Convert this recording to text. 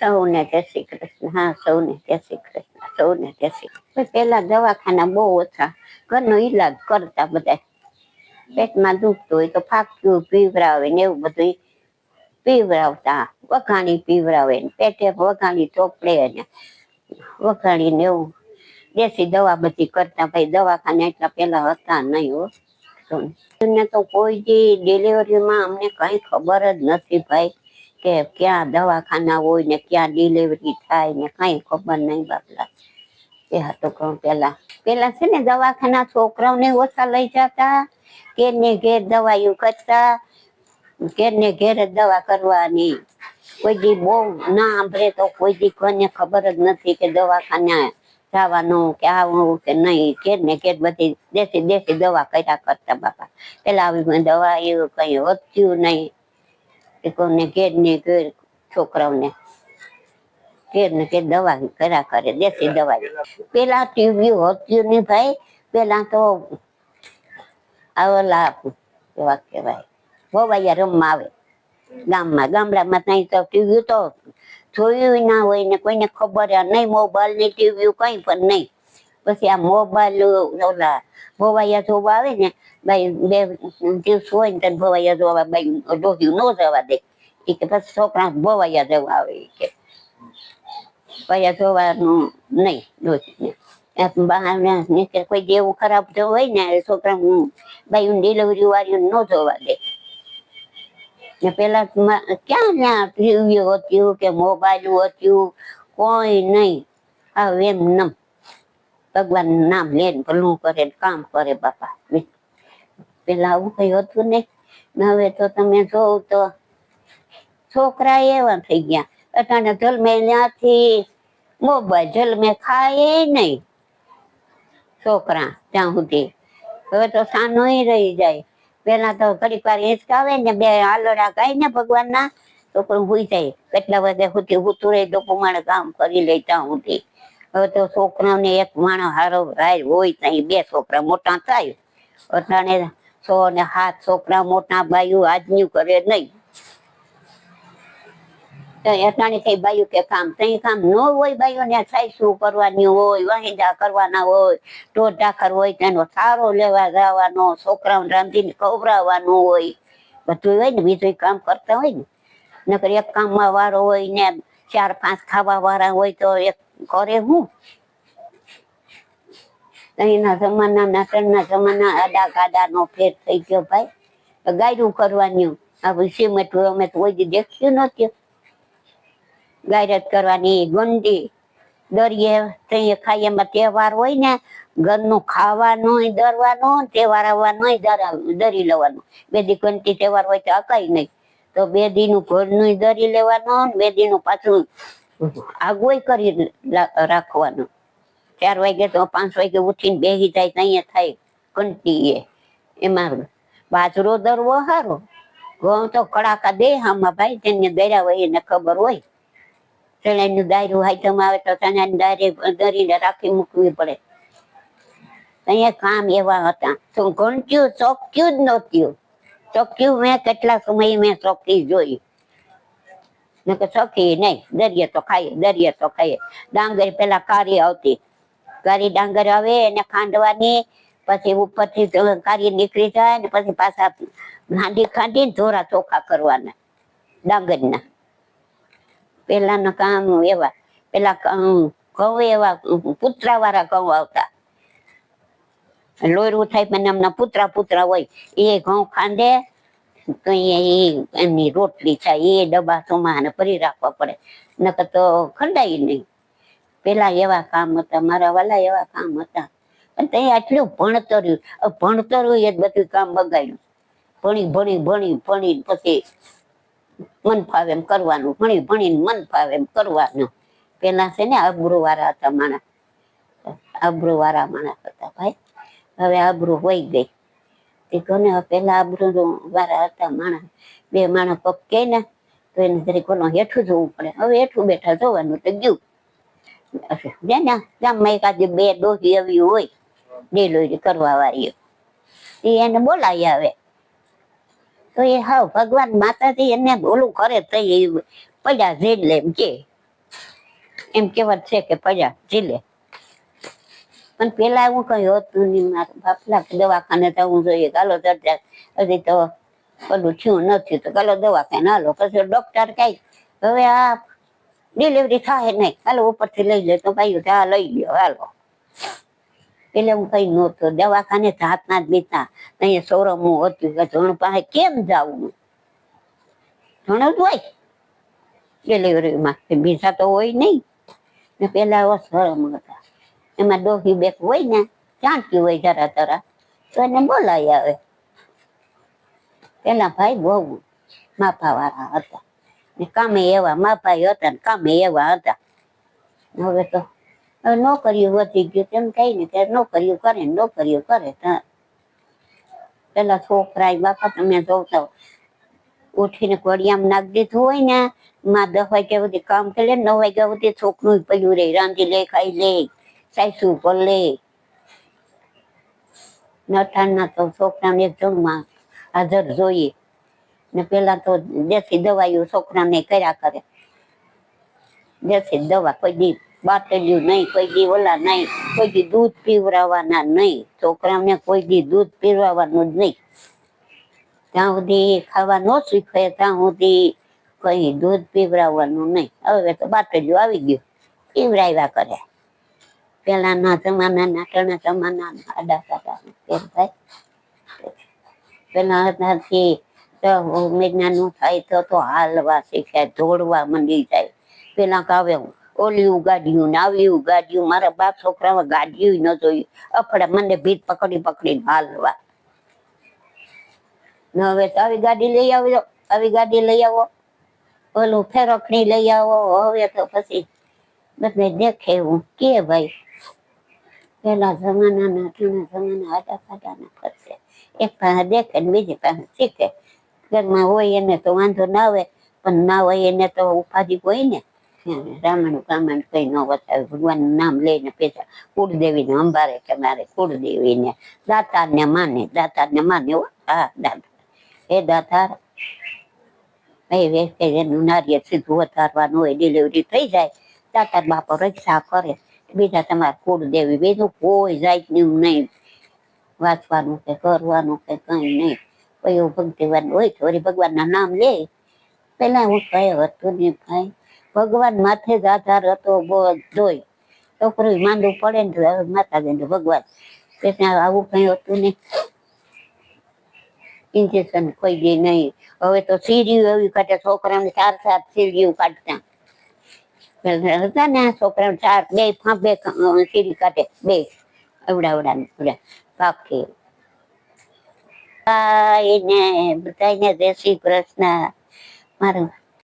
સૌને જય શ્રી કૃષ્ણ. હા, સૌને જય શ્રી કૃષ્ણ. સૌને જય શ્રી કૃષ્ણ. પેલા દવાખાના બહુ ઓછા, ઘરનો ઈલાજ કરતા બધા. પેટમાં દુખતું હોય તો ફાક્યું પીવરાવે ને એવું બધું પીવરાવતા. વઘાણી પીવરાવે ને પેટે વઘાણી ચોપડે ને વઘાણીને એવું દેશી દવા બધી કરતા. ભાઈ દવાખાના એટલા પેલા હતા નહીં હો. તો કોઈ દી ડિલિવરીમાં અમને કઈ ખબર જ નથી ભાઈ, કે ક્યાં દવાખાના હોય ને ક્યાં ડિલિવરી થાય ને કઈ ખબર નહીં બાપલા. એ હતો કહું પેલા છે ને દવાખાના છોકરાઓને ઓછા લઈ જતા, ઘેર ને ઘેર દવાઈઓ કરતા, ઘેર ને ઘેર જ દવા કરવાની. કોઈ દી બહુ ના સાંભળે તો કોઈ દી કોઈને ખબર જ નથી કે દવાખાના જવાનું કે આવું કે નહીં. ઘેર ને ઘેર બધી દેશી દવા કર્યા કરતા બાપા. પેલા આવી દવા એવું કઈ વધ્યું નહીં. કોને ઘેર ને ઘેર છોકરાઓને ઘેર ને ઘેર દવા કર્યા કરે, દેશી દવા. પેલા ટીવી હોતું નહીં ભાઈ. પેલા તો આવેલા કેવા કેવાય ભોવાયા રમવા આવે ગામડામાં. ત્યાં તો ટીવી તો જોયું ના હોય ને કોઈને ખબર નહીં. મોબાઈલ ની ટીવી કઈ પણ નહીં. પછી આ મોબાઈલ ઓલા ભોવાયા જોવા આવે ને ભાઈ, 2 દિવસ હોય ને ત્યારે ભોવાયા જોવા ભાઈ ડોહ્યું ન જવા દે. એ કે પછી છોકરા ભોવાયા જવા આવે કે ભયા જોવાનું નહીં ડોહ્યું ને. કોઈ જેવું ખરાબ હોય ને છોકરા ભાઈ ડિલિવરી વાળી ન જોવા દે. ને પેલા ક્યાં ત્યાં ટીવી હતું કે મોબાઈલ હતું, કોઈ નહીં. હવે એમ નમ ભગવાન નામ લે ભલું કરે કામ કરે બાપા. પેલા આવું કઈ હતું નહીં. હવે તો તમે જોવ તો છોકરા એવા થઈ ગયા. અટાણે જલમે ત્યાંથી મોબાઈલ, જલમે ખાય નહીં છોકરા ત્યાં સુધી. હવે તો સાનો રહી જાય. પેલા તો ઘડીક વાર હિંચકાવે ને 2 આલડા ગાય ને ભગવાન ના છોકરું હુઈ જાય. કેટલા વાગે સુધી હુતું રહે તો પ્રમાણે કામ કરી લે ત્યાં સુધી. હવે તો છોકરાઓને એક માણસ હારો રાય હોય ત્યાં 2 છોકરા મોટા થાય. અટાણે 6 ને 7 છોકરા મોટા બાયું આજનું કરે નહીં. અટાણે કઈ બાયું કે કામ તઈ કામ ન હોય. બાયું ને સાઈસું કરવાની હોય, વાહિંદા કરવાના હોય, ઢોર ઢાખર હોય તેનો સારો લેવા જવાનો, છોકરાઓને રાંધીને ખવડાવવાનું હોય, બધું હોય ને. બીજું કામ કરતા હોય ને. નકર એક કામમાં વારો હોય ને 4-5 ખાવા વાળા હોય તો એક કરે હું. અહીંના જમાના ત્યારના જમાના આડા ગાડા નો ફેર થઈ ગયો ભાઈ. ગાયરું કરવાની આ સિમેન્ટ અમે તો કોઈ દી દેખ્યું નથી. ગાયરત કરવાની ગંડી દરિયે તઈ ખાઈ. એમાં તહેવાર હોય ને ઘરનું ખાવાનું દરવાનું, તહેવાર આવવાનું દરી લેવાનું. 2 દી કંટી તહેવાર હોય તો અકાય નહીં તો 2 દીનું ઘરનું દરી લેવાનું, 2 દીનું પાછું આગોય કરી રાખવાનું. 4 વાગે તો 5 વાગે ઉઠીને બેસી જાય ત્યાં થાય કંટી. એમાં બાજરો દરવો સારો, ઘઉં તો કડાકા દે આમાં ભાઈ. તેને દર્યા હોય એને ખબર હોય. ચણાનું દાયરું હાઈટમ આવે તો ચણાની દાયરે દરીને રાખી મૂકવી પડે. અહીંયા કામ એવા હતા. તો ઘંટ્યું ચોક્યું જ નહોતું. ચોક્યું મેં કેટલા સમય મેં ચોકી જોઈ. ચોકી નહીં, દરિયે તો ખાઈએ. ડાંગર પેલા કારી આવતી. કારી ડાંગર આવે એને ખાંડવાની. પછી ઉપરથી કારી નીકળી જાય ને પછી પાછા ખાંડીને ધોરા ચોખા કરવાના ડાંગરના. પેલાના કામ એવા. પેલા ઘઉં એવા પુતરા વાળા ઘઉં આવતા. લોયરું થાય પણ એમના પુતરા હોય. એ ઘઉં ખાંડે તો એમની રોટલી થાય. એ ડબ્બા સોમાને ભરી રાખવા પડે, નકર તો ખંડાય નહીં. પેલા એવા કામ હતા મારા વાલા, એવા કામ હતા. પણ ત્યાં આટલું ભણતર એ બધું કામ બગાડ્યું. ભણી પછી મન ફાવે એમ કરવાનું. ભણીને મન ફાવે એમ કરવાનું. પેલા છે ને આબરૂ વાળા હતા માણસ. આબરૂ વાળા માણસ હતા ભાઈ. હવે આબરૂ હોય ગઈ. તે કોને પેલા આબરૂ વાળા હતા માણસ. 2 માણસ પગ કે ને તો એને જરી કોનો હેઠું જોવું પડે. હવે હેઠું બેઠા જોવાનું તો ગયું. ગામમાં એકાદી 2 ડોહી એવી હોય ડિલિવરી કરવા વાળી, એને બોલાવી આવે તો એ હાવ ભગવાન માતાજી એને બોલું કરે તો પડ્યા જેલ એમ કે એમ કહેવત છે કે પડ્યા ઝીલે. પણ પેલા હું કઈ હતું નહીં, મારા બાપલા દવાખાને જવું જોઈએ, ચાલો ચર્ચા હજી તો પેલું થયું નથી તો ચાલો દવાખાને હાલો. પછી ડોક્ટર કઈ હવે આ ડિલિવરી થાય નહીં, હાલો ઉપરથી લઈ લે તો ભાઈ આ લઈ લ્યો હાલો. એટલે હું કઈ નહોતો, દવાખાને જાતના જ બીતા અહીંયા શોરૂમું હતું કે ધણ પાસે કેમ જવું, ઘણું જ હોય ડિલિવરીમાં, બીજા તો હોય નહીં ને. પેલા શરમ હતા, એમાં ડોહી બેક હોય ને ચાંકી હોય જરા તરા તો એને બોલાઈ આવે. પેલા ભાઈ બહુ માપા વાળા હતા ને કામે એવા માપાઈ હતા ને કામે એવા હતા. હવે તો નોકરીઓ વધી ગયું તેમ કઈ ને ત્યારે નોકરીઓ કરે નોકરીઓ કરે. પેલા છોકરા બાપા તમે જોતા ઉઠીને કોડિયામાં નાખી દીધું હોય ને, માં 10 વાગ્યા સુધી કામ કરી લે, 9 વાગ્યા સુધી છોકરું પડ્યું રે, રાંધી લે, ખાઈ લે, સાસુ પર લે. નઠાણના તો છોકરાને એક જણમાં હાજર જોઈએ ને. પેલા તો દેશી દવાઈઓ છોકરાને કર્યા કરે, દેશી દવા, કોઈ દી બાટલ્યું નહીં, કોઈ દી ઓલા નહીં, કોઈ દી દૂધ પીવડાવવાના નહીં, છોકરાને કોઈ દી દૂધ પીવડાવવાનું જ નહીં. ત્યાં સુધી ખાવા ન શીખે ત્યાં સુધી કઈ દૂધ પીવડાવવાનું નહીં. હવે તો બાટલ્યું આવી ગયું, પીવડાવ્યા કરે. પેલાના જમાના નાટણા જમાના આડા સાડા કેમ થાય. પેલા ત્યાંથી મેઘનાનું થાય તો હાલવા શીખ્યા, દોડવા મંડી જાય. પેલા કાવે ઓલી ઉગાડ્યું ને આવી ઉગાડ્યું, મારા બાપ છોકરામાં ગાડ્યું ન જોયું, અફડા મને ભીત પકડી પકડીને હાલવા. હવે તો આવી ગાડી લઈ આવજો, આવી ગાડી લઈ આવો, ઓલું ફેરખણી લઈ આવો. હવે તો પછી બધે દેખે એવું કે ભાઈ પેલા જમાનાના જૂના આડા ફાડાના ફરશે. એક પાસે દેખે ને બીજી પાસે શીખે. ઘરમાં હોય એને તો વાંધો ના આવે, પણ ના હોય એને તો ઉપાધિ હોય ને. રામાયણ કામાયણ કઈ ન બતાવે, ભગવાનનું નામ લઈને પેલા કુળદેવીને અંબારે કે મારે કુળદેવીને દાતારને માને, દાતારને માને. હા દાતા, એ દાતાર એનું નારિયેળ સીધું વધારવાનું હોય, ડિલિવરી થઈ જાય દાતાર બાપો રક્ષા કરે. બીજા તમારા કુળદેવી, બીજું કોઈ જાતનું નહીં, વાંચવાનું કે કરવાનું કે કઈ નહીં. કયું ભક્તિવાન હોય થોડી ભગવાનના નામ લે. પેલા હું કઈ હતું ને ભાઈ, ભગવાન માથે જ આધાર હતો બધોય. છોકરું માંદું પડે ને માતાજી ભગવાન, ત્યાં આવું કઈ હતું નહીં. ઇન્જેક્શન કોઈ દે નહીં. હવે તો સીરીઓ એવી કાઢે, છોકરાને 4 સીરીઓ કાઢતા. હતા ને છોકરાને 4 બે સીરી કાઢે, બે અવડા પાકી. બધાને જય શ્રી કૃષ્ણ. મારું